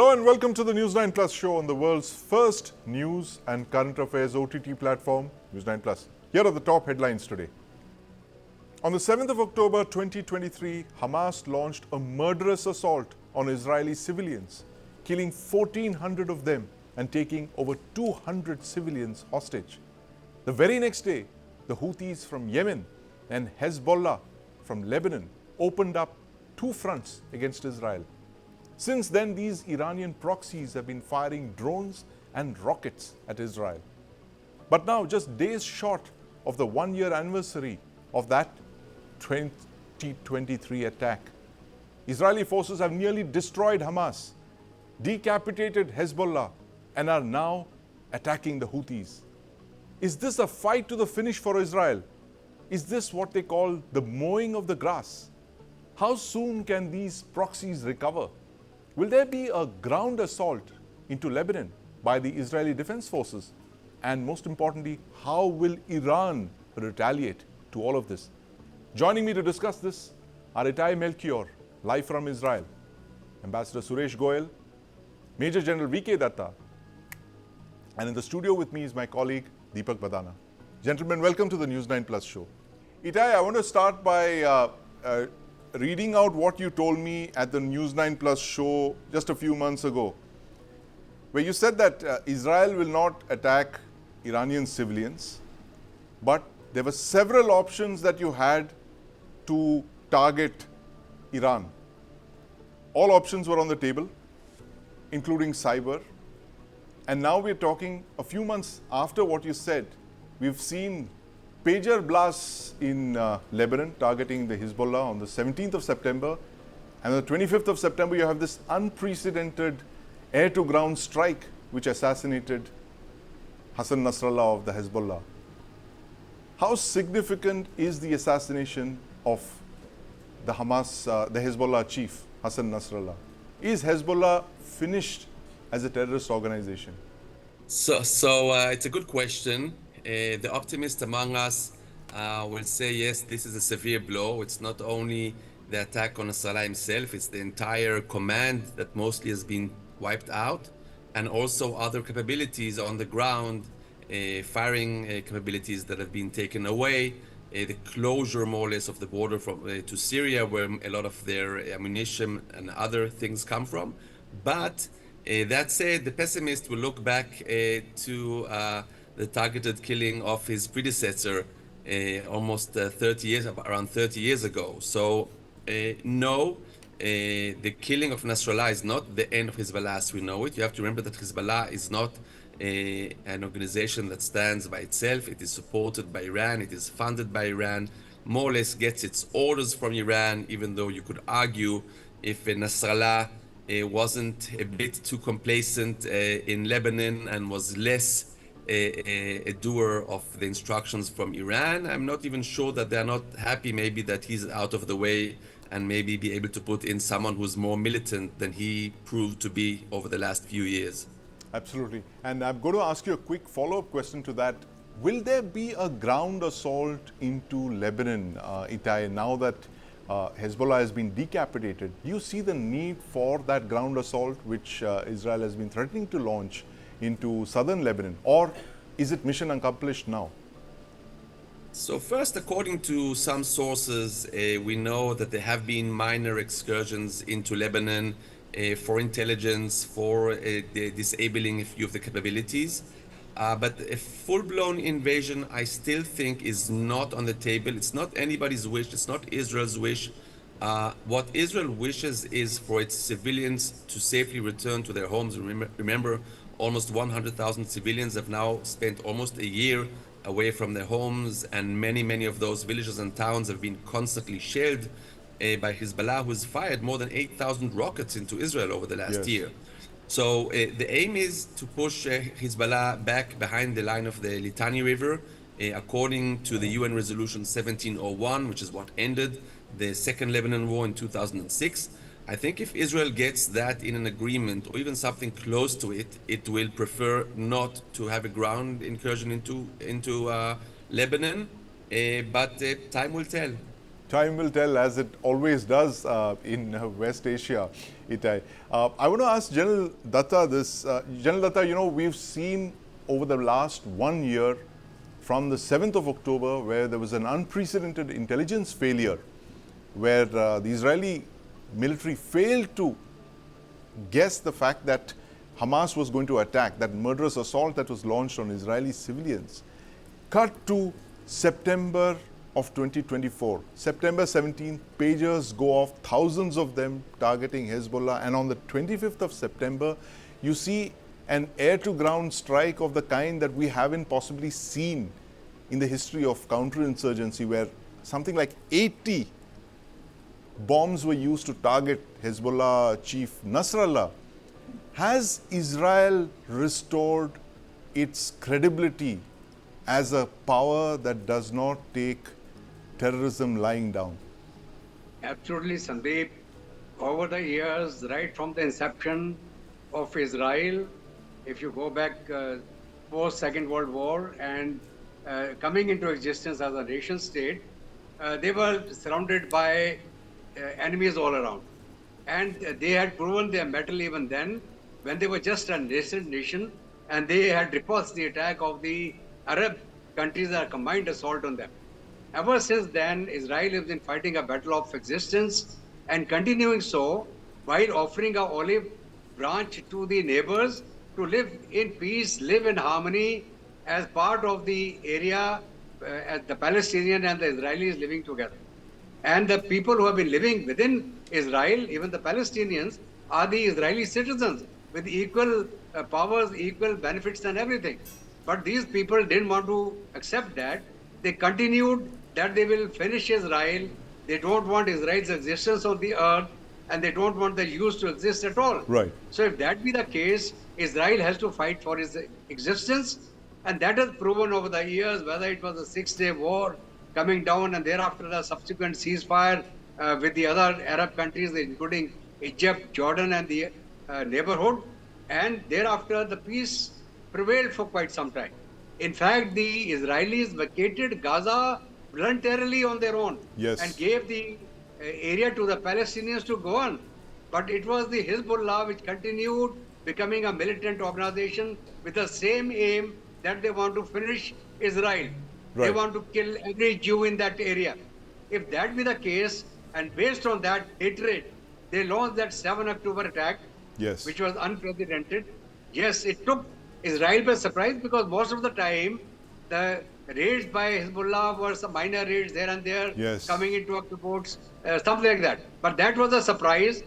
Hello and welcome to the News9 Plus show on the world's first news and current affairs OTT platform, News9 Plus. Here are the top headlines today. On the 7th of October 2023, Hamas launched a murderous assault on Israeli civilians, killing 1,400 of them and taking over 200 civilians hostage. The very next day, the Houthis from Yemen and Hezbollah from Lebanon opened up two fronts against Israel. Since then, these Iranian proxies have been firing drones and rockets at Israel. But now, just days short of the one-year anniversary of that 2023 attack, Israeli forces have nearly destroyed Hamas, decapitated Hezbollah, and are now attacking the Houthis. Is this a fight to the finish for Israel? Is this what they call the mowing of the grass? How soon can these proxies recover? Will there be a ground assault into Lebanon by the Israeli Defense Forces? And most importantly, how will Iran retaliate to all of this? Joining me to discuss this are Itai Melchior, live from Israel, Ambassador Suresh Goyal, Major General V.K. Datta, and in the studio with me is my colleague Deepak Badana. Gentlemen, welcome to the News9 Plus show. Itai, I want to start by reading out what you told me at the News9 Plus show just a few months ago, where you said that Israel will not attack Iranian civilians, but there were several options that you had to target Iran. All options were on the table, including cyber. And now we're talking a few months after what you said. We've seen pager blasts in Lebanon targeting the Hezbollah on the 17th of September. And on the 25th of September, you have this unprecedented air-to-ground strike which assassinated Hassan Nasrallah of the Hezbollah. How significant is the assassination of the Hezbollah chief, Hassan Nasrallah? Is Hezbollah finished as a terrorist organization? So it's a good question. The optimist among us will say, yes, this is a severe blow. It's not only the attack on Nasrallah himself, it's the entire command that mostly has been wiped out, and also other capabilities on the ground, firing capabilities that have been taken away, the closure more or less of the border from to Syria, where a lot of their ammunition and other things come from. But that said, the pessimist will look back to the targeted killing of his predecessor almost 30 years, around 30 years ago. So no, the killing of Nasrallah is not the end of Hezbollah as we know it. You have to remember that Hezbollah is not an organization that stands by itself. It is supported by Iran. It is funded by Iran, more or less gets its orders from Iran, even though you could argue if Nasrallah wasn't a bit too complacent in Lebanon and was less a doer of the instructions from Iran. I'm not even sure that they're not happy maybe that he's out of the way and maybe be able to put in someone who's more militant than he proved to be over the last few years. Absolutely. And I'm going to ask you a quick follow-up question to that. Will there be a ground assault into Lebanon, Itai, now that Hezbollah has been decapitated? Do you see the need for that ground assault which Israel has been threatening to launch into southern Lebanon, or is it mission accomplished now? So first, according to some sources, we know that there have been minor excursions into Lebanon for intelligence, for disabling a few of the capabilities. But a full-blown invasion, I still think, is not on the table. It's not anybody's wish. It's not Israel's wish. What Israel wishes is for its civilians to safely return to their homes. Remember, almost 100,000 civilians have now spent almost a year away from their homes, and many of those villages and towns have been constantly shelled by Hezbollah, who's fired more than 8,000 rockets into Israel over the last year. So the aim is to push Hezbollah back behind the line of the Litani River, according to the UN Resolution 1701, which is what ended the Second Lebanon War in 2006. I think if Israel gets that in an agreement, or even something close to it, it will prefer not to have a ground incursion into Lebanon, but time will tell. Time will tell, as it always does in West Asia, Itai. I want to ask General Datta this. General Datta, you know, we've seen over the last 1 year, from the 7th of October, where there was an unprecedented intelligence failure, where the Israeli military failed to guess the fact that Hamas was going to attack, that murderous assault that was launched on Israeli civilians. Cut to September of 2024. September 17th, pagers go off, thousands of them targeting Hezbollah. And on the 25th of September, you see an air-to-ground strike of the kind that we haven't possibly seen in the history of counterinsurgency, where something like 80 bombs were used to target Hezbollah chief Nasrallah. Has Israel restored its credibility as a power that does not take terrorism lying down? Absolutely, Sandeep. Over the years, right from the inception of Israel, if you go back post Second World War and coming into existence as a nation state, they were surrounded by enemies all around. And they had proven their mettle even then, when they were just a nascent nation, and they had repulsed the attack of the Arab countries, a combined assault on them. Ever since then, Israel has been fighting a battle of existence and continuing so, while offering an olive branch to the neighbors to live in peace, live in harmony as part of the area, as the Palestinian and the Israelis living together. And the people who have been living within Israel, even the Palestinians, are the Israeli citizens with equal powers, equal benefits and everything. But these people didn't want to accept that. They continued that they will finish Israel. They don't want Israel's existence on the earth, and they don't want the Jews to exist at all. Right. So if that be the case, Israel has to fight for its existence, and that has proven over the years, whether it was a Six-Day War coming down and thereafter the subsequent ceasefire with the other Arab countries, including Egypt, Jordan, and the neighborhood, and thereafter the peace prevailed for quite some time. In fact, the Israelis vacated Gaza voluntarily on their own, Yes, and gave the area to the Palestinians to go on. But it was the Hezbollah which continued becoming a militant organization with the same aim that they want to finish Israel. They Right. want to kill every Jew in that area. If that be the case, and based on that hatred, they launched that 7 October attack, yes, which was unprecedented. Yes, it took Israel by surprise, because most of the time the raids by Hezbollah were some minor raids there and there, Yes. coming into our reports, something like that. But that was a surprise.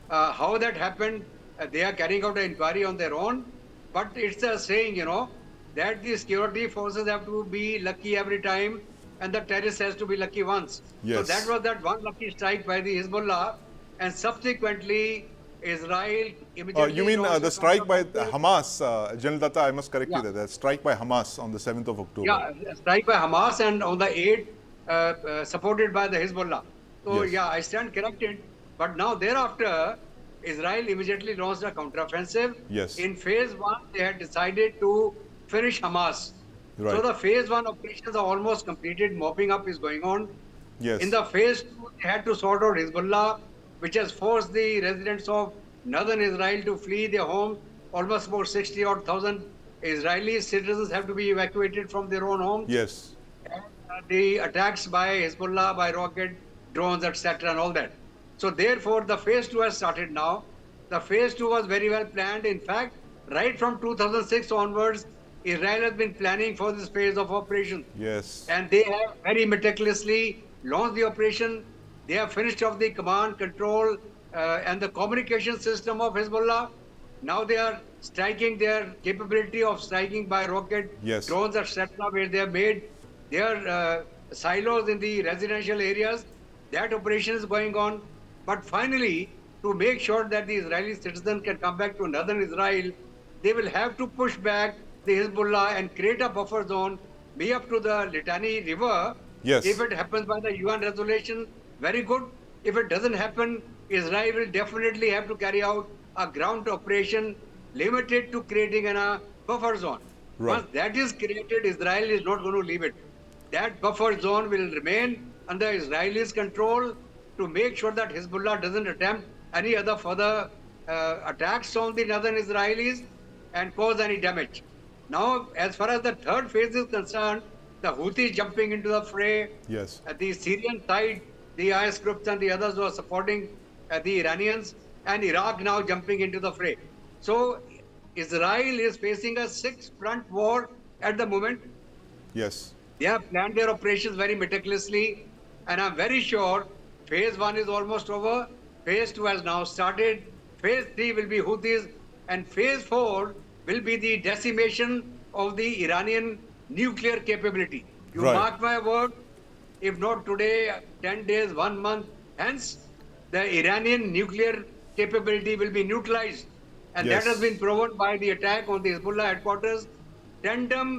How that happened, they are carrying out an inquiry on their own. But it's a saying, you know, that the security forces have to be lucky every time, and the terrorist has to be lucky once. Yes. So that was that one lucky strike by the Hezbollah, and subsequently Israel immediately... you mean launched the a strike by counter-offensive. Hamas, General Datta, I must correct you Yeah. there, the strike by Hamas on the 7th of October. Yeah, strike by Hamas, and on the 8th, supported by the Hezbollah. So Yes. yeah, I stand corrected. But now thereafter, Israel immediately launched a counteroffensive. Yes. In phase 1, they had decided to finish Hamas. Right. So the phase 1 operations are almost completed. Mopping up is going on. Yes. In the phase 2, they had to sort out Hezbollah, which has forced the residents of northern Israel to flee their homes. Almost about 60,000 Israeli citizens have to be evacuated from their own homes. Yes. And, the attacks by Hezbollah, by rocket, drones, etc., and all that. So therefore, the phase 2 has started now. The phase 2 was very well planned. In fact, right from 2006 onwards, Israel has been planning for this phase of operation. Yes. And they have very meticulously launched the operation. They have finished off the command, control, and the communication system of Hezbollah. Now they are striking their capability of striking by rocket, Yes. drones, etc., where they have made their silos in the residential areas. That operation is going on. But finally, to make sure that the Israeli citizen can come back to northern Israel, they will have to push back the Hezbollah and create a buffer zone, be up to the Litani River. Yes. If it happens by the UN resolution, very good. If it doesn't happen, Israel will definitely have to carry out a ground operation limited to creating a buffer zone. Right. Once that is created, Israel is not going to leave it. That buffer zone will remain under Israelis' control to make sure that Hezbollah doesn't attempt any other further attacks on the northern Israelis and cause any damage. Now, as far as the third phase is concerned, the Houthis jumping into the fray. Yes. At the Syrian side, the IS groups and the others who are supporting the Iranians, and Iraq now jumping into the fray. So Israel is facing a six-front war at the moment. Yes. They have planned their operations very meticulously, and I'm very sure phase 1 is almost over, phase 2 has now started, phase 3 will be Houthis, and phase 4 will be the decimation of the Iranian nuclear capability. You Right. mark my word, if not today, 10 days, 1 month, hence the Iranian nuclear capability will be neutralized. And Yes. that has been proven by the attack on the Hezbollah headquarters. Tandem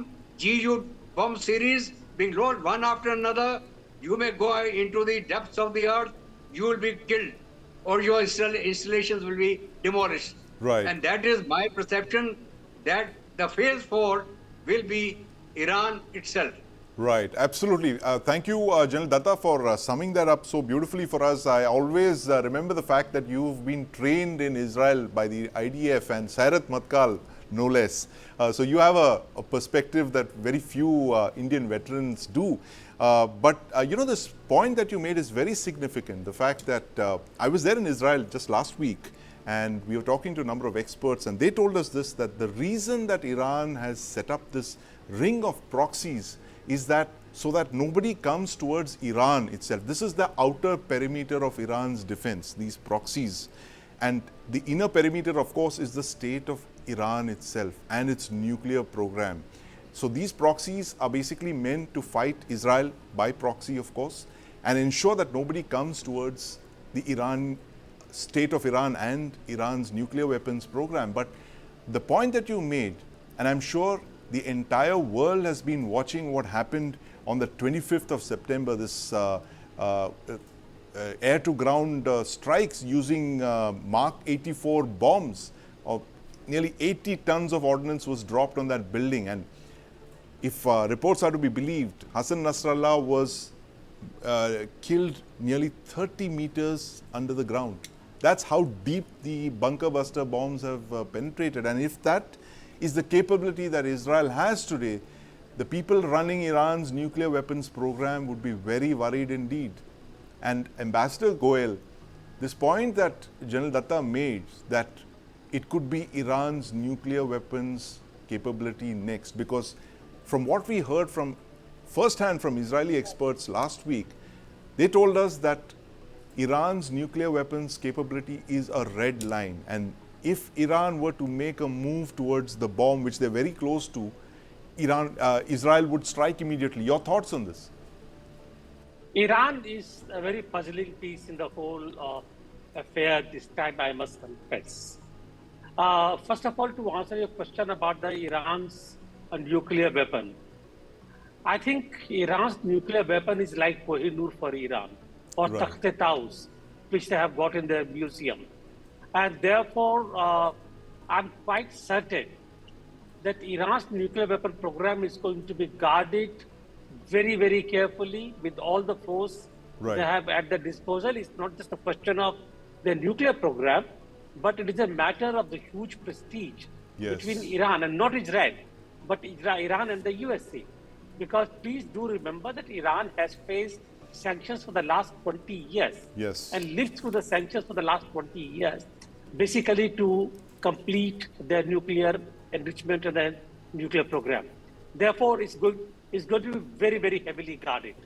GU bomb series being launched one after another. You may go into the depths of the earth, you will be killed, or your installations will be demolished. Right. And that is my perception that the phase 4 will be Iran itself. Right, absolutely. Thank you, General Datta, for summing that up so beautifully for us. I always remember the fact that you've been trained in Israel by the IDF and Sayeret Matkal, no less. So you have a perspective that very few Indian veterans do. But this point that you made is very significant. The fact that I was there in Israel just last week, and we were talking to a number of experts, and they told us this, that the reason that Iran has set up this ring of proxies is that so that nobody comes towards Iran itself. This is the outer perimeter of Iran's defense, these proxies. And the inner perimeter, of course, is the state of Iran itself and its nuclear program. So these proxies are basically meant to fight Israel by proxy, of course, and ensure that nobody comes towards the state of Iran and Iran's nuclear weapons program. But the point that you made, and I'm sure the entire world has been watching what happened on the 25th of September, this air-to-ground strikes using Mark 84 bombs. Of nearly 80 tons of ordnance was dropped on that building. And if reports are to be believed, Hassan Nasrallah was killed nearly 30 meters under the ground. That's how deep the bunker buster bombs have penetrated. And if that is the capability that Israel has today, the people running Iran's nuclear weapons program would be very worried indeed. And Ambassador Goel, this point that General Datta made, that it could be Iran's nuclear weapons capability next, because from what we heard from firsthand from Israeli experts last week, they told us that Iran's nuclear weapons capability is a red line, and if Iran were to make a move towards the bomb, which they're very close to, Israel would strike immediately. Your thoughts on this? Iran is a very puzzling piece in the whole affair this time, I must confess. First of all, to answer your question about the Iran's nuclear weapon, I think Iran's nuclear weapon is like Kohinoor for Iran, or Right. Takhte-Taus, which they have got in their museum. And therefore, I'm quite certain that Iran's nuclear weapon program is going to be guarded very, very carefully with all the force Right. they have at their disposal. It's not just a question of the nuclear program, but it is a matter of the huge prestige Yes. between Iran and not Israel, but Iran and the USA. Because please do remember that Iran has faced sanctions for the last 20 years Yes. and lived through the sanctions for the last 20 years, basically to complete their nuclear enrichment and their nuclear program. Therefore, it's going to be very, very heavily guarded.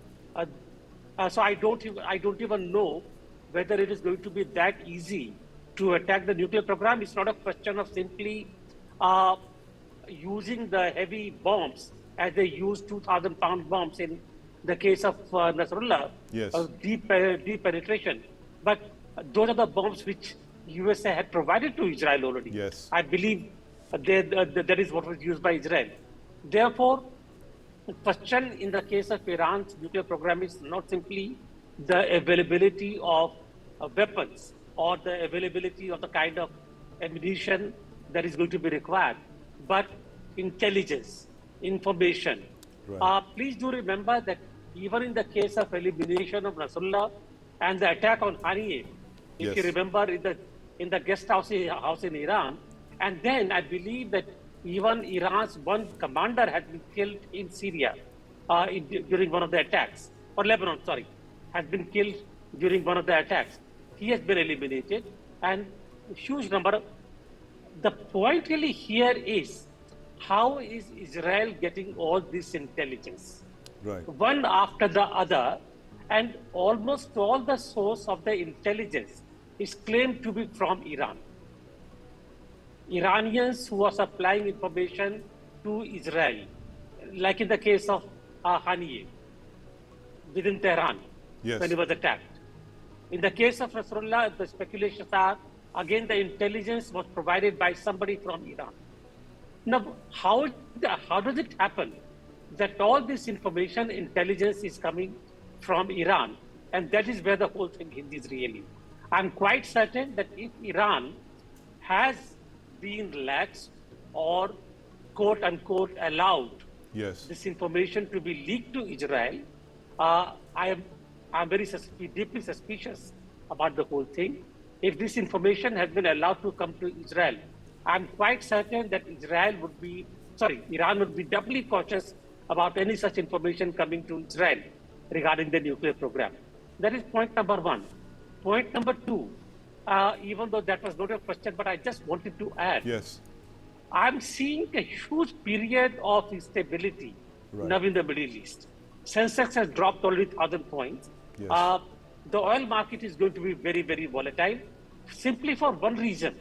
So I don't even know whether it is going to be that easy to attack the nuclear program. It's not a question of simply using the heavy bombs as they used 2,000-pound bombs in the case of Nasrallah, Yes. deep penetration. But those are the bombs which USA had provided to Israel already. Yes. I believe that is what was used by Israel. Therefore, the question in the case of Iran's nuclear program is not simply the availability of weapons or the availability of the kind of ammunition that is going to be required, but intelligence, information. Right. Please do remember that even in the case of elimination of Nasrallah and the attack on Haniyeh, if you Yes. remember in the guest house in Iran, and then I believe that even Iran's one commander had been killed in Syria during one of the attacks, or Lebanon, sorry, has been killed during one of the attacks. He has been eliminated, and a huge number. The point really here is, how is Israel getting all this intelligence? Right. One after the other, and almost all the source of the intelligence is claimed to be from Iran. Iranians who are supplying information to Israel, like in the case of Haniyeh within Tehran, Yes. when he was attacked. In the case of Nasrallah, the speculations are, again, the intelligence was provided by somebody from Iran. Now, how does it happen that all this information, intelligence is coming from Iran? And that is where the whole thing hinges really. I'm quite certain that if Iran has been lax or quote unquote allowed Yes. this information to be leaked to Israel, I'm very deeply suspicious about the whole thing. If this information has been allowed to come to Israel, I'm quite certain that Iran would be doubly cautious about any such information coming to Israel regarding the nuclear program. That is point number one. Point number two, even though that was not a question, but I just wanted to add, Yes. I'm seeing a huge period of instability Right. now in the Middle East. Sensex has dropped already 1,000 points. Yes. The oil market is going to be very, very volatile, simply for one reason,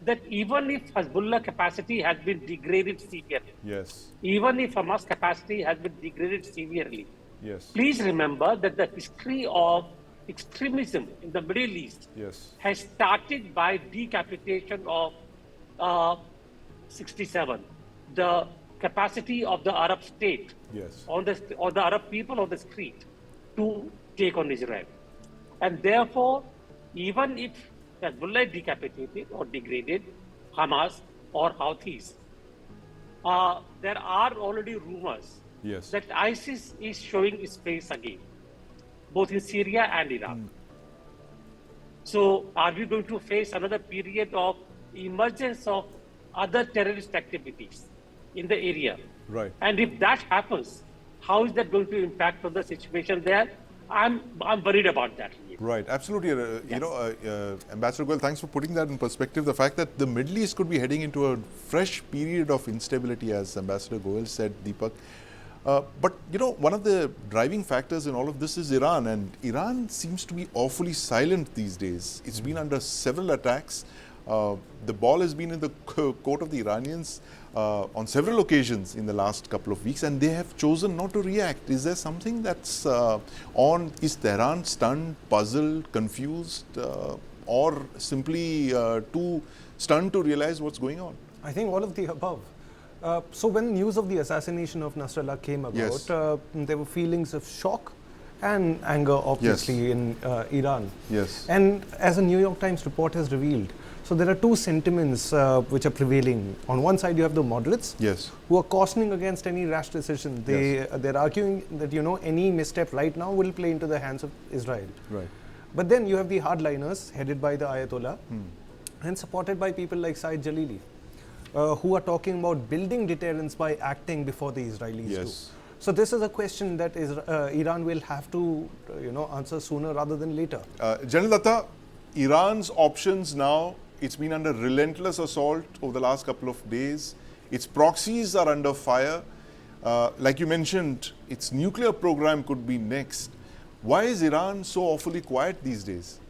that even if Hezbollah capacity has been degraded severely, Yes. even if Hamas capacity has been degraded severely, Yes. please remember that the history of extremism in the Middle East Yes. has started by decapitation of 67, the capacity of the Arab state Yes. or the Arab people on the street to take on Israel. And therefore, even if Hezbollah is decapitated or degraded, Hamas or Houthis, there are already rumors Yes. that ISIS is showing its face again, both in Syria and Iraq. So are we going to face another period of emergence of other terrorist activities in the area? Right. And if that happens, how is that going to impact on the situation there? I'm worried about that. Right, absolutely. Ambassador Goel, thanks for putting that in perspective. The fact that the Middle East could be heading into a fresh period of instability, as Ambassador Goel said, Deepak. But one of the driving factors in all of this is Iran, and Iran seems to be awfully silent these days. It's been under several attacks. The ball has been in the court of the Iranians on several occasions in the last couple of weeks, and they have chosen not to react. Is there something that's on? Is Tehran stunned, puzzled, confused, or simply too stunned to realize what's going on? I think all of the above. So when news of the assassination of Nasrallah came about, Yes. there were feelings of shock and anger, obviously, in Iran. Yes. And as a New York Times report has revealed, so there are two sentiments which are prevailing. On one side, you have the moderates, Yes. who are cautioning against any rash decision. They're arguing that any misstep right now will play into the hands of Israel. Right. But then you have the hardliners headed by the Ayatollah and supported by people like Saeed Jalili, who are talking about building deterrence by acting before the Israelis Yes. do. So this is a question that Iran will have to answer sooner rather than later. General Datta, Iran's options now, it's been under relentless assault over the last couple of days. Its proxies are under fire. Like you mentioned, its nuclear program could be next. Why is Iran so awfully quiet these days?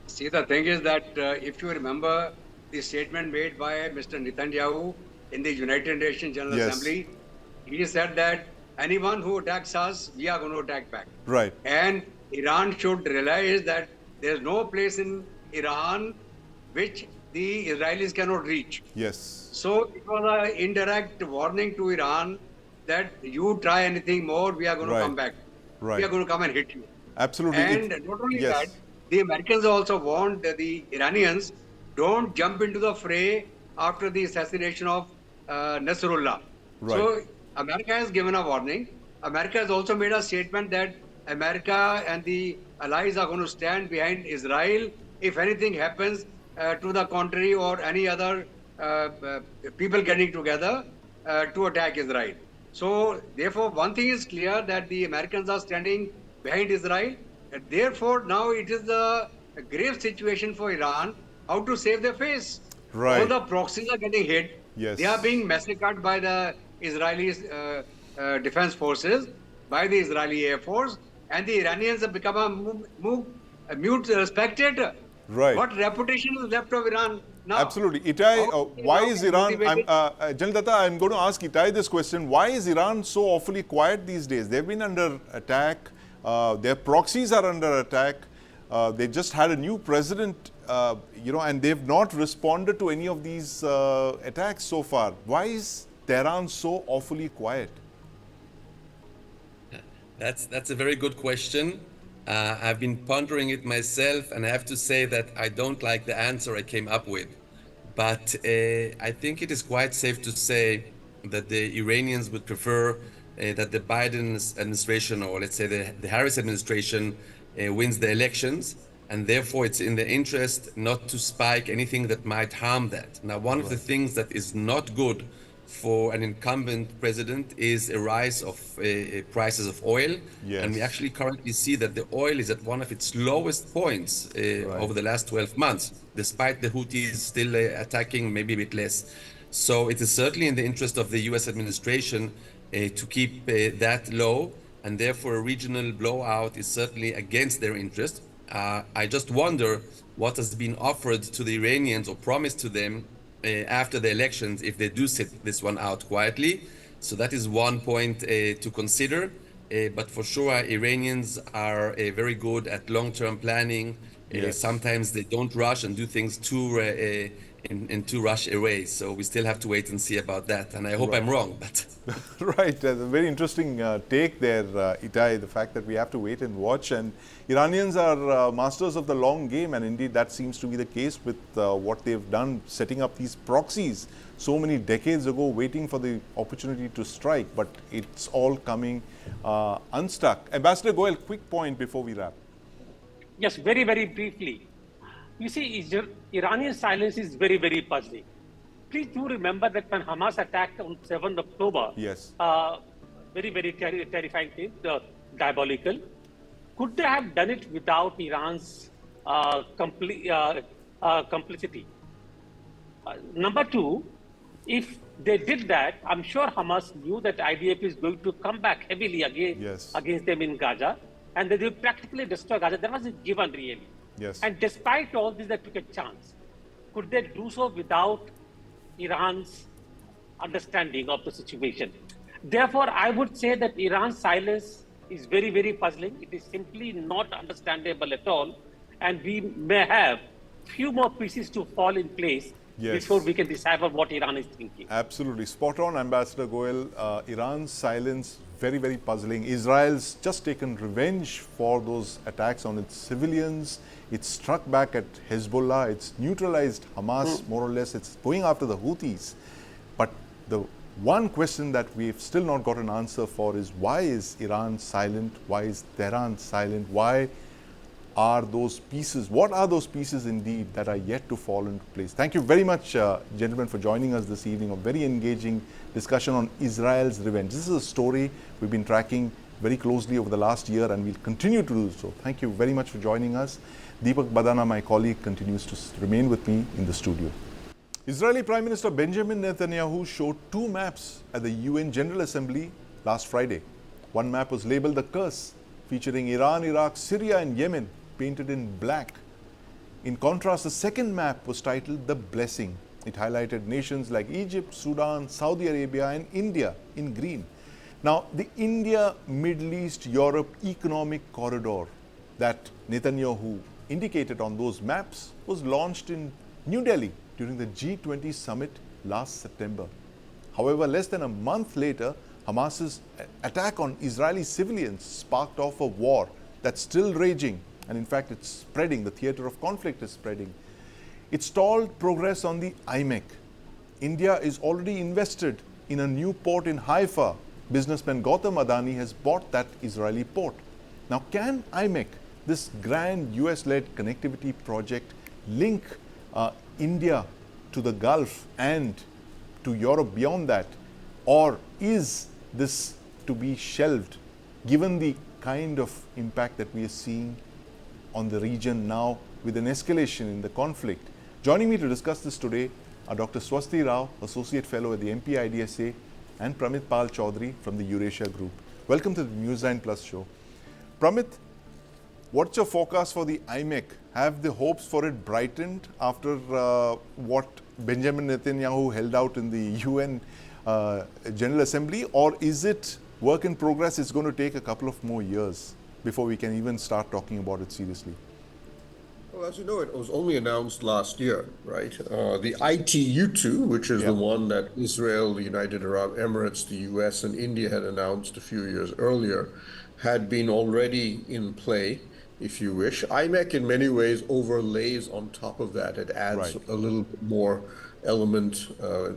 See, the thing is that if you remember the statement made by Mr. Netanyahu in the United Nations General Yes. Assembly, he said that anyone who attacks us, we are going to attack back. Right. And Iran should realize that there's no place in Iran which the Israelis cannot reach. Yes. So it was an indirect warning to Iran that you try anything more, we are going to Right. come back. Right. We are going to come and hit you. Absolutely. And not only yes. that, the Americans also warned the Iranians, don't jump into the fray after the assassination of Nasrullah. Right. So America has given a warning. America has also made a statement that America and the allies are going to stand behind Israel if anything happens to the contrary or any other people getting together to attack Israel. So, therefore, one thing is clear that the Americans are standing behind Israel. And therefore, now it is a grave situation for Iran how to save their face. Right. All the proxies are getting hit. Yes. They are being massacred by the Israeli defense forces, by the Israeli Air Force, and the Iranians have become a mute spectator. Right. What reputation is left of Iran now? Absolutely. Itai, why is Iran, General Datta, I'm going to ask Itai this question. Why is Iran so awfully quiet these days? They've been under attack. Their proxies are under attack. They just had a new president, and they've not responded to any of these attacks so far. Why is Tehran so awfully quiet? That's a very good question. I've been pondering it myself, and I have to say that I don't like the answer I came up with. But I think it is quite safe to say that the Iranians would prefer that the Biden administration, or let's say the Harris administration, wins the elections, and therefore it's in their interest not to spike anything that might harm that. Now, one of the things that is not good for an incumbent president is a rise of prices of oil. Yes. And we actually currently see that the oil is at one of its lowest points over the last 12 months, despite the Houthis still attacking, maybe a bit less. So it is certainly in the interest of the US administration to keep that low, and therefore a regional blowout is certainly against their interest. I just wonder what has been offered to the Iranians or promised to them after the elections if they do sit this one out quietly. So that is one point to consider. But for sure, Iranians are very good at long-term planning. Yes. Sometimes they don't rush and do things in too rush a way. So we still have to wait and see about that. And I hope I'm wrong. But Right, a very interesting take there, Itai, the fact that we have to wait and watch. And Iranians are masters of the long game, and indeed that seems to be the case with what they've done, setting up these proxies so many decades ago, waiting for the opportunity to strike, but it's all coming unstuck. Ambassador Goel, quick point before we wrap. Yes, very, very briefly. You see, Iranian silence is very, very puzzling. Please do remember that when Hamas attacked on 7th October, Yes. Very, very terrifying thing, diabolical. Could they have done it without Iran's complicity? Number two, if they did that, I'm sure Hamas knew that IDF is going to come back heavily against them in Gaza, and they will practically destroy Gaza. That was a given, really. Yes. And despite all this, they took a chance. Could they do so without Iran's understanding of the situation? Therefore, I would say that Iran's silence is very, very puzzling. It is simply not understandable at all. And we may have few more pieces to fall in place before we can decipher what Iran is thinking. Absolutely. Spot on, Ambassador Goel. Iran's silence, very, very puzzling. Israel's just taken revenge for those attacks on its civilians. It's struck back at Hezbollah. It's neutralized Hamas, more or less. It's going after the Houthis. But the one question that we've still not got an answer for is, why is Iran silent? Why is Tehran silent? Why are those pieces, what are those pieces indeed that are yet to fall into place? Thank you very much, gentlemen, for joining us this evening. A very engaging discussion on Israel's revenge. This is a story we've been tracking very closely over the last year, and we'll continue to do so. Thank you very much for joining us. Deepak Badana, my colleague, continues to remain with me in the studio. Israeli Prime Minister Benjamin Netanyahu showed two maps at the UN General Assembly last Friday. One map was labeled The Curse, featuring Iran, Iraq, Syria and Yemen, painted in black. In contrast, the second map was titled The Blessing. It highlighted nations like Egypt, Sudan, Saudi Arabia and India in green. Now, the India, Middle East, Europe economic corridor that Netanyahu indicated on those maps was launched in New Delhi during the G20 summit last September. However, less than a month later, Hamas's attack on Israeli civilians sparked off a war that's still raging. And in fact, it's spreading. The theater of conflict is spreading. It stalled progress on the IMEC. India is already invested in a new port in Haifa, businessman Gautam Adani has bought that Israeli port. Now, can IMEC, this grand US-led connectivity project, link India to the Gulf and to Europe beyond that? Or is this to be shelved, given the kind of impact that we are seeing on the region now with an escalation in the conflict? Joining me to discuss this today are Dr. Swasti Rao, Associate Fellow at the MPIDSA, and Pramit Pal Chaudhary from the Eurasia Group. Welcome to the News9 Plus show. Pramit, what's your forecast for the IMEC? Have the hopes for it brightened after what Benjamin Netanyahu held out in the UN General Assembly, or is it work in progress? It's going to take a couple of more years before we can even start talking about it seriously. Well, as you know, it was only announced last year, right? The ITU2, which is the one that Israel, the United Arab Emirates, the US, and India had announced a few years earlier, had been already in play, if you wish. IMEC in many ways overlays on top of that. It adds a little bit more element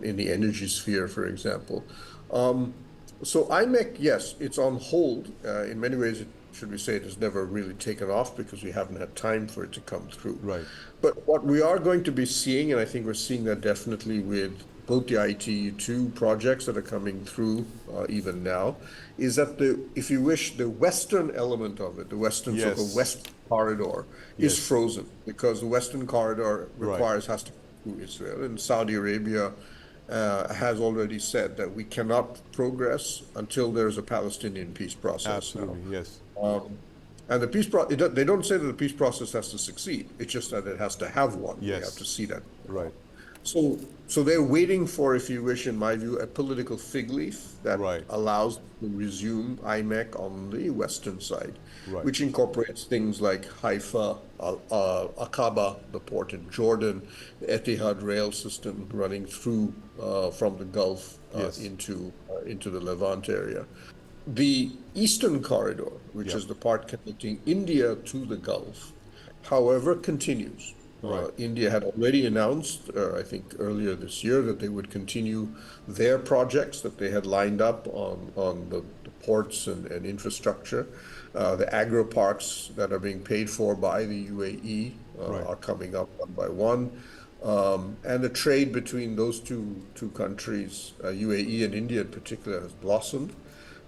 in the energy sphere, for example. So IMEC, yes, it's on hold. In many ways, should we say, it has never really taken off because we haven't had time for it to come through. Right. But what we are going to be seeing, and I think we're seeing that definitely with both the ITU2 projects that are coming through even now, is that if you wish, the Western element of it, the Western so-called West corridor, is frozen because the Western corridor has to go through Israel, and Saudi Arabia has already said that we cannot progress until there's a Palestinian peace process. Absolutely, yes. And the peace they don't say that the peace process has to succeed. It's just that it has to have one. Yes. We have to see that. Right. So they're waiting for, if you wish, in my view, a political fig leaf that allows them to resume IMEC on the western side, which incorporates things like Haifa, Aqaba, the port in Jordan, the Etihad rail system running through from the Gulf into the Levant area. The Eastern Corridor, which is the part connecting India to the Gulf, however, continues. India had already announced, I think earlier this year, that they would continue their projects that they had lined up on the ports and infrastructure. The agro parks that are being paid for by the UAE are coming up one by one. And the trade between those two countries, UAE and India in particular, has blossomed.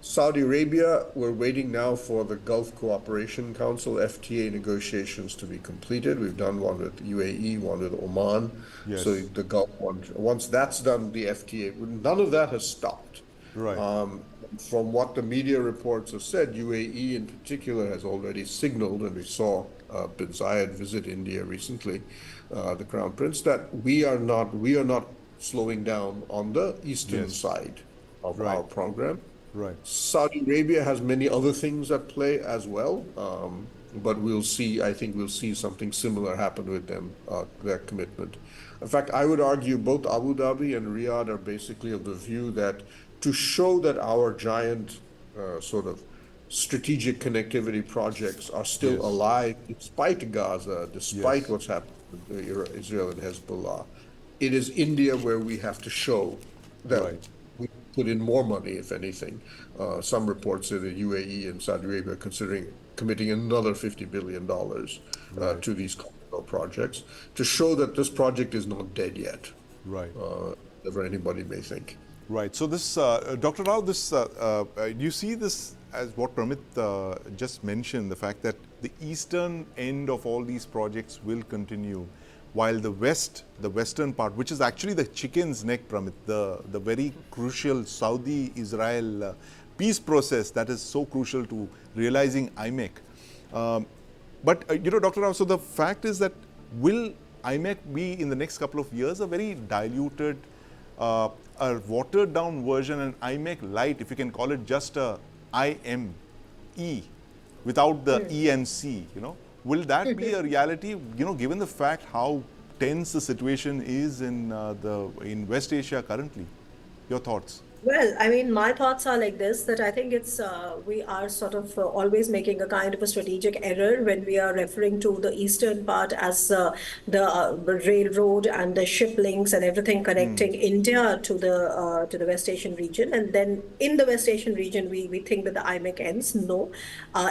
Saudi Arabia, we're waiting now for the Gulf Cooperation Council, FTA negotiations to be completed. We've done one with UAE, one with Oman. Yes. So the Gulf one, once that's done, the FTA, none of that has stopped. Right. From what the media reports have said, UAE in particular has already signaled, and we saw bin Zayed visit India recently, the Crown Prince, that we are not slowing down on the eastern side of our program. Right. Saudi Arabia has many other things at play as well, but we'll see. I think we'll see something similar happen with them, their commitment. In fact, I would argue both Abu Dhabi and Riyadh are basically of the view that to show that our giant sort of strategic connectivity projects are still alive, despite Gaza, despite what's happening with Israel and Hezbollah, it is India where we have to show that we put in more money, if anything. Some reports say the UAE and Saudi Arabia are considering committing another $50 billion to these projects to show that this project is not dead yet. Right. Whatever anybody may think. Right. So this, Dr. Rao, this you see this as what Pramit just mentioned, the fact that the eastern end of all these projects will continue, while the western part, which is actually the chicken's neck, Pramit, the very crucial Saudi-Israel peace process that is so crucial to realizing IMEC. But, Dr. Rao, so the fact is that will IMEC be in the next couple of years a very diluted, a watered down version, an IMEC light, if you can call it just a IME without the E and C, Will that be a reality, given the fact how tense the situation is in West Asia currently? Your thoughts? Well, I mean, my thoughts are like this, that I think it's we are sort of always making a kind of a strategic error when we are referring to the eastern part as the railroad and the ship links and everything connecting India to the West Asian region, and then in the West Asian region we think that the IMEC ends. No,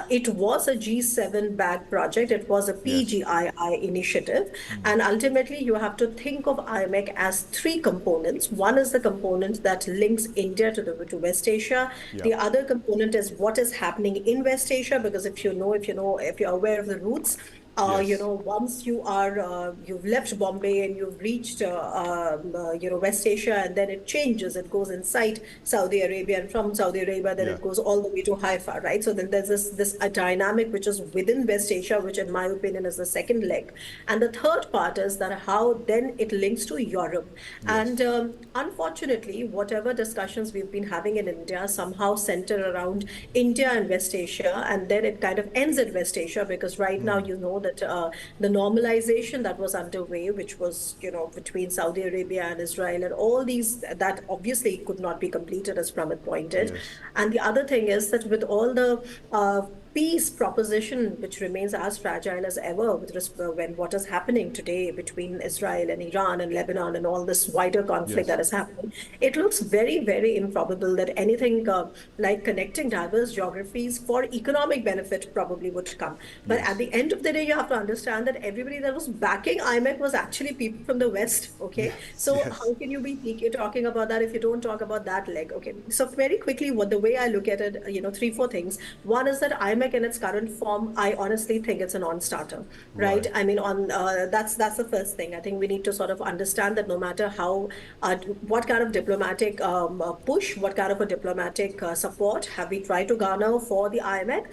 it was a G7 backed project. It was a Yes. PGII initiative, and ultimately you have to think of IMEC as three components. One is the component that links India to West Asia. Yeah. The other component is what is happening in West Asia, because if you're aware of the routes, Yes. once you've left Bombay and you've reached, West Asia, and then it changes. It goes inside Saudi Arabia, and from Saudi Arabia, then Yeah. it goes all the way to Haifa, right? So then there's this a dynamic which is within West Asia, which in my opinion is the second leg. And the third part is that how then it links to Europe. And Yes. unfortunately, whatever discussions we've been having in India somehow center around India and West Asia, and then it kind of ends at West Asia, because right now you know that the normalization that was underway, which was between Saudi Arabia and Israel, and all these, that obviously could not be completed, as Pramit pointed. Yes. And the other thing is that with all the peace proposition, which remains as fragile as ever when what is happening today between Israel and Iran and Lebanon and all this wider conflict Yes. that is happening, it looks very, very improbable that anything like connecting diverse geographies for economic benefit probably would come. But Yes. at the end of the day, you have to understand that everybody that was backing IMEC was actually people from the West. Okay, Yes. so Yes. how can you be talking about that if you don't talk about that leg? Okay, so very quickly, what the way I look at it, three, four things. One is that IMEC in its current form, I honestly think it's a non-starter, right? Right. I mean, that's the first thing. I think we need to sort of understand that no matter how, what kind of diplomatic push, what kind of a diplomatic support have we tried to garner for the IMEC,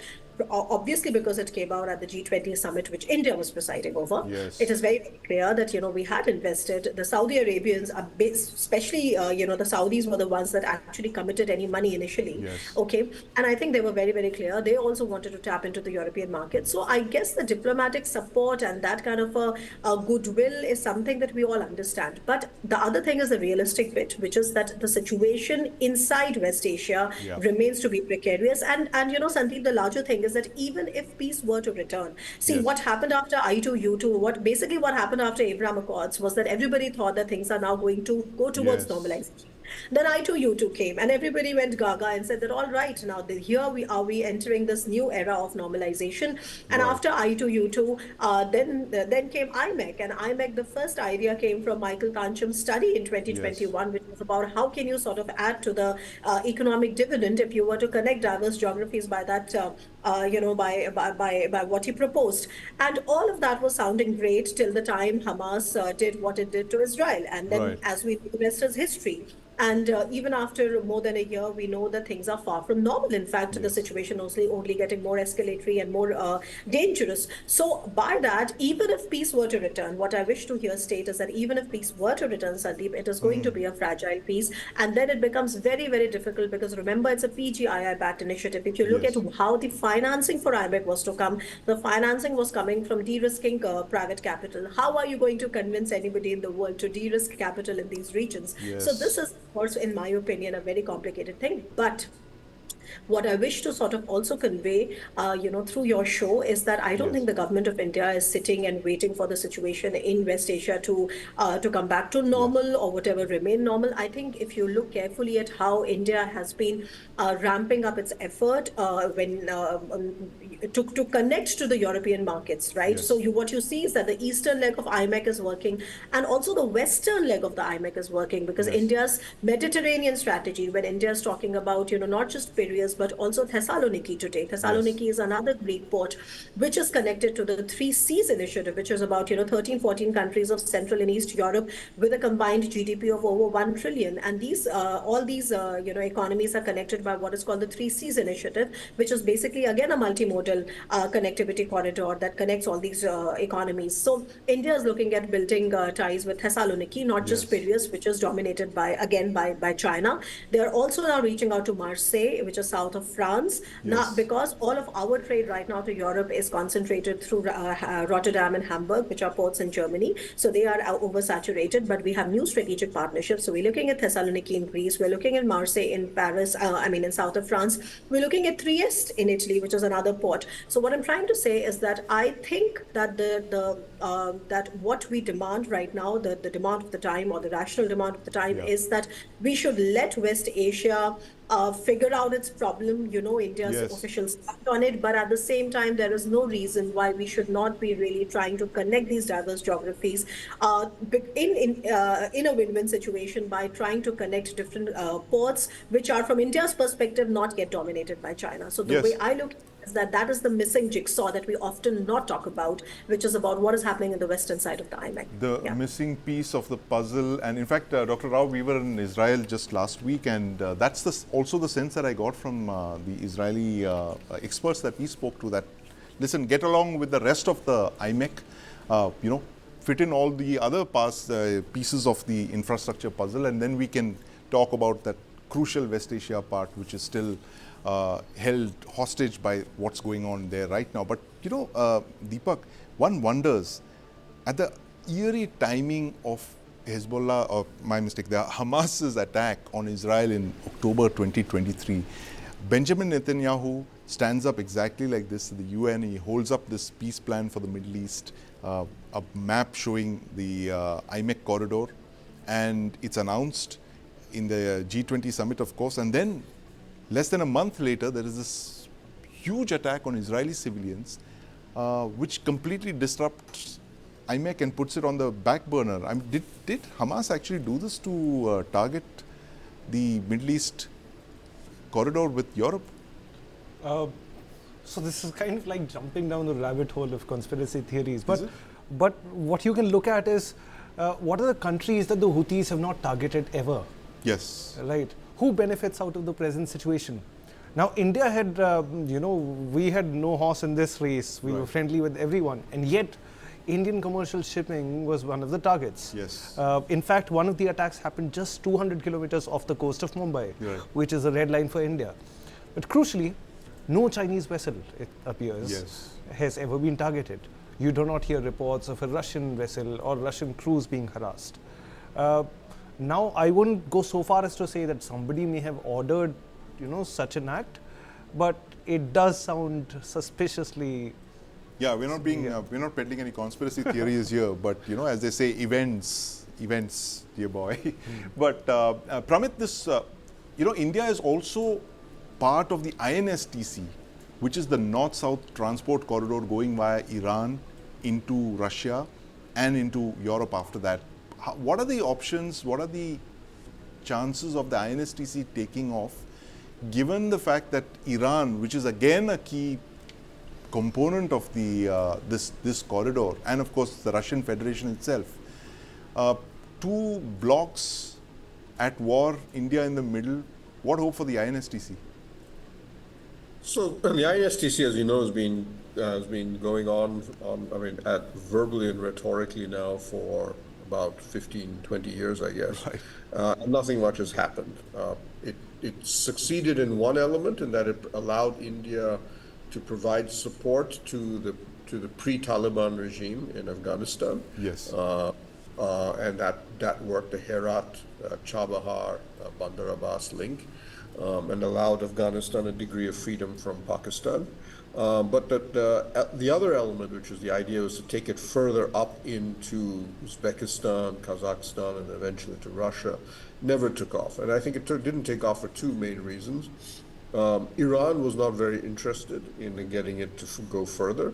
obviously because it came out at the G20 summit, which India was presiding over. It Yes. is very, very clear that we had invested. The Saudi Arabians are especially the Saudis were the ones that actually committed any money initially. Yes. Okay, and I think they were very, very clear. They also wanted to tap into the European market. So I guess the diplomatic support and that kind of a goodwill is something that we all understand. But the other thing is the realistic bit, which is that the situation inside West Asia Yeah. remains to be precarious. And Sandeep, the larger thing is that even if peace were to return, see Yes. what happened after I2U2, what happened after Abraham Accords was that everybody thought that things are now going to go towards Yes. normalization. Then I2U2 came, and everybody went gaga and said that all right, now here we entering this new era of normalization. And Right. after I2U2, then came IMEC, and IMEC, the first idea came from Michael Kancham's study in Yes. 2021, which was about how can you sort of add to the economic dividend if you were to connect diverse geographies by that, by what he proposed. And all of that was sounding great till the time Hamas did what it did to Israel. And then, Right. as we know, the rest is history. And even after more than a year, we know that things are far from normal. In fact, the Yes. situation only getting more escalatory and more dangerous. So by that, even if peace were to return, what I wish to hear state is that even if peace were to return, Sandeep, it is going to be a fragile peace. And then it becomes very, very difficult, because remember, it's a PGII-backed initiative. If you look Yes. at how the financing for IMEC was to come, the financing was coming from de-risking private capital. How are you going to convince anybody in the world to de-risk capital in these regions? So this Yes. is, of course, in my opinion, a very complicated thing. But what I wish to sort of also convey, through your show, is that I don't Yes. think the government of India is sitting and waiting for the situation in West Asia to come back to normal or whatever remain normal. I think if you look carefully at how India has been ramping up its effort to connect to the European markets, right? Yes. So what you see is that the eastern leg of IMEC is working, and also the western leg of the IMEC is working, because Yes. India's Mediterranean strategy, when India is talking about not just Piraeus but also Thessaloniki today. Thessaloniki is another Greek port which is connected to the Three Seas initiative, which is about 13, 14 countries of Central and East Europe with a combined GDP of over 1 trillion. And these all these economies are connected by what is called the Three Seas initiative, which is basically again a multimodal connectivity corridor that connects all these economies. So India is looking at building ties with Thessaloniki, not just Yes. Piraeus, which is dominated by China. They are also now reaching out to Marseille, which is south of France. Now, because all of our trade right now to Europe is concentrated through Rotterdam and Hamburg, which are ports in Germany. So they are oversaturated, but we have new strategic partnerships. So we're looking at Thessaloniki in Greece. We're looking at Marseille in Paris, in south of France. We're looking at Trieste in Italy, which is another port. So what I'm trying to say is that I think that that what we demand right now, the demand of the time or the rational demand of the time is that we should let West Asia figure out its problem. India's officials stand on it, but at the same time, there is no reason why we should not be really trying to connect these diverse geographies in a win-win situation by trying to connect different ports, which are, from India's perspective, not yet dominated by China. So the way I look at it is that is the missing jigsaw that we often not talk about, which is about what is happening in the western side of the IMEC. The missing piece of the puzzle. And in fact, Dr. Rao, we were in Israel just last week, and that's also the sense that I got from the Israeli experts that we spoke to, that, listen, get along with the rest of the IMEC, fit in all the other pieces of the infrastructure puzzle, and then we can talk about that crucial West Asia part, which is still held hostage by what's going on there right now. But, Deepak, one wonders at the eerie timing of Hezbollah, or my mistake, the Hamas's attack on Israel in October 2023. Benjamin Netanyahu stands up exactly like this to the UN. He holds up this peace plan for the Middle East, a map showing the IMEC corridor, and it's announced in the G20 summit, of course. And then less than a month later, there is this huge attack on Israeli civilians, which completely disrupts IMEC and puts it on the back burner. Did Hamas actually do this to target the Middle East corridor with Europe? So this is kind of like jumping down the rabbit hole of conspiracy theories. But what you can look at is what are the countries that the Houthis have not targeted ever? Yes. Right. Who benefits out of the present situation? Now, India had, we had no horse in this race. We were friendly with everyone. And yet, Indian commercial shipping was one of the targets. Yes. In fact, one of the attacks happened just 200 kilometers off the coast of Mumbai, which is a red line for India. But crucially, no Chinese vessel, it appears, has ever been targeted. You do not hear reports of a Russian vessel or Russian crews being harassed. Now, I wouldn't go so far as to say that somebody may have ordered, such an act, but it does sound suspiciously. Yeah, we're not peddling any conspiracy theories here, but as they say, events, dear boy. But Pramit, this, India is also part of the INSTC, which is the north-south transport corridor going via Iran into Russia and into Europe after that. What are the options? What are the chances of the INSTC taking off, given the fact that Iran, which is again a key component of the this corridor, and of course the Russian Federation itself, two blocks at war, India in the middle. What hope for the INSTC? So the INSTC, as you know, has been going on verbally and rhetorically now for about 15, 20 years, I guess. Right. Nothing much has happened. It succeeded in one element, in that it allowed India to provide support to the pre-Taliban regime in Afghanistan. Yes. And that worked, the Herat, Chabahar, Bandar Abbas link, and allowed Afghanistan a degree of freedom from Pakistan. But the other element, which is the idea, was to take it further up into Uzbekistan, Kazakhstan, and eventually to Russia, never took off. And I think it didn't take off for two main reasons. Iran was not very interested in getting it to go further.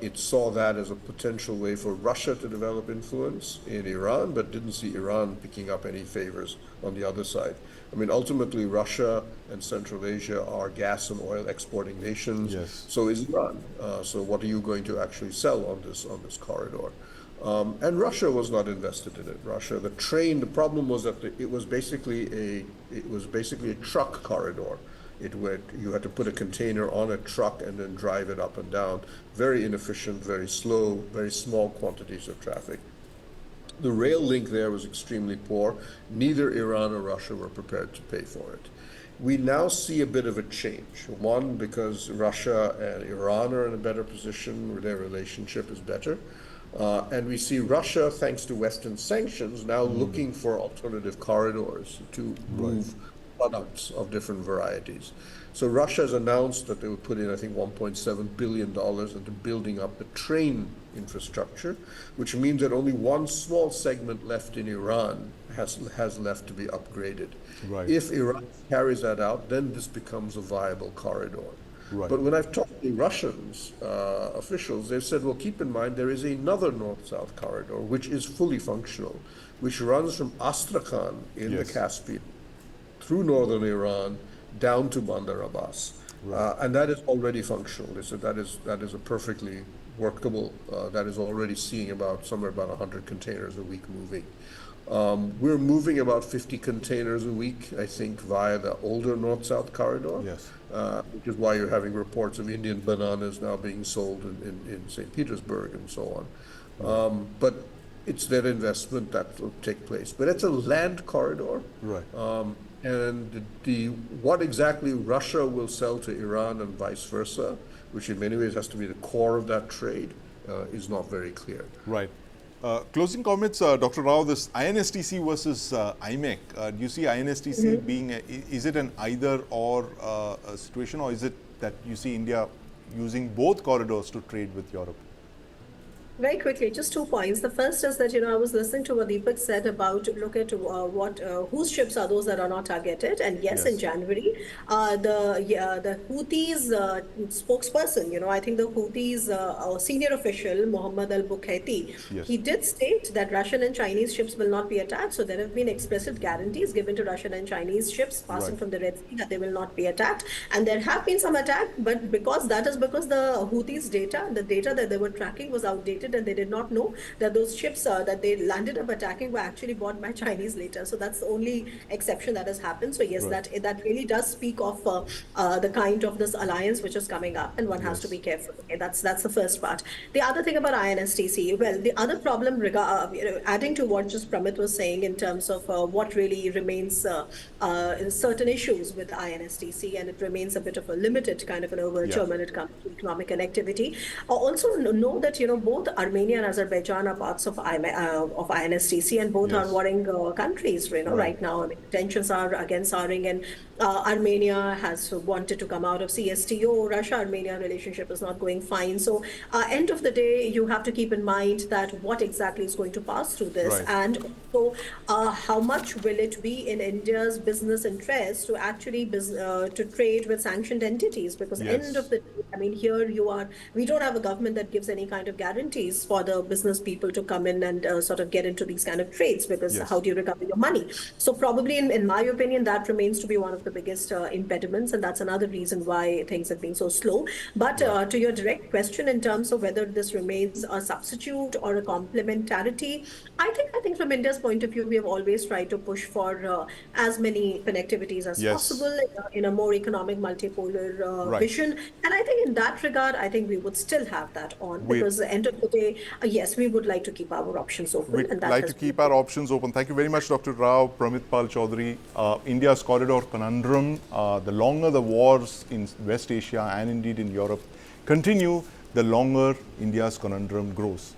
It saw that as a potential way for Russia to develop influence in Iran, but didn't see Iran picking up any favors on the other side. I mean, ultimately, Russia and Central Asia are gas and oil exporting nations. Yes. So is Iran. So what are you going to actually sell on this corridor? And Russia was not invested in it. Russia, the problem was that it was basically a truck corridor. You had to put a container on a truck and then drive it up and down. Very inefficient, very slow, very small quantities of traffic. The rail link there was extremely poor. Neither Iran or Russia were prepared to pay for it. We now see a bit of a change. One, because Russia and Iran are in a better position, where their relationship is better. And we see Russia, thanks to Western sanctions, now looking for alternative corridors to move products of different varieties. So Russia has announced that they will put in, I think, $1.7 billion into building up the train infrastructure, which means that only one small segment left in Iran has left to be upgraded. Right. If Iran carries that out, then this becomes a viable corridor. Right. But when I've talked to Russians officials, they've said, well, keep in mind there is another north-south corridor which is fully functional, which runs from Astrakhan in the Caspian through northern Iran down to Bandar Abbas. And that is already functional. They said that is a perfectly workable, that is already seeing somewhere about 100 containers a week moving. We're moving about 50 containers a week, I think, via the older north-south corridor. Yes. Which is why you're having reports of Indian bananas now being sold in St. Petersburg and so on. But it's their investment that will take place. But it's a land corridor. Right. And what exactly Russia will sell to Iran and vice versa, which in many ways has to be the core of that trade, is not very clear. Right. Closing comments, Dr. Rao, this INSTC versus IMEC. Do you see INSTC being, is it an either or situation, or is it that you see India using both corridors to trade with Europe? Very quickly, just 2 points. The first is that, I was listening to what Deepak said about look at whose ships are those that are not targeted. And yes. In January, the Houthis spokesperson, I think the Houthis senior official, Mohammed al-Bukhaiti, he did state that Russian and Chinese ships will not be attacked. So there have been explicit guarantees given to Russian and Chinese ships passing from the Red Sea that they will not be attacked. And there have been some attack, but because the Houthis the data that they were tracking was outdated, and they did not know that those ships that they landed up attacking were actually bought by Chinese later. So that's the only exception that has happened. So yes, that really does speak of the kind of this alliance which is coming up, and one has to be careful. Okay, that's the first part. The other thing about INSTC, well, the other problem, adding to what just Pramit was saying in terms of what really remains certain issues with INSTC, and it remains a bit of a limited kind of an overture when it comes to economic connectivity. Also know that both Armenia and Azerbaijan are parts of INSTC, and both are warring countries. Right now, tensions are again soaring, and Armenia has wanted to come out of CSTO. Russia-Armenia relationship is not going fine. So, end of the day, you have to keep in mind that what exactly is going to pass through this, and so how much will it be in India's business interest to actually to trade with sanctioned entities? Because end of the day, here we don't have a government that gives any kind of guarantees for the business people to come in and sort of get into these kind of trades, because how do you recover your money? So probably, in my opinion, that remains to be one of the biggest impediments, and that's another reason why things have been so slow. But to your direct question in terms of whether this remains a substitute or a complementarity, I think from India's point of view, we have always tried to push for as many connectivities as possible in a more economic multipolar vision. And I think in that regard, I think we would still have that on, because at the end of the day, yes, we would like to keep our options open. We'd like to keep our options open. Thank you very much, Dr. Rao. Pramit Pal Chaudhary. India's corridor conundrum, the longer the wars in West Asia and indeed in Europe continue, the longer India's conundrum grows.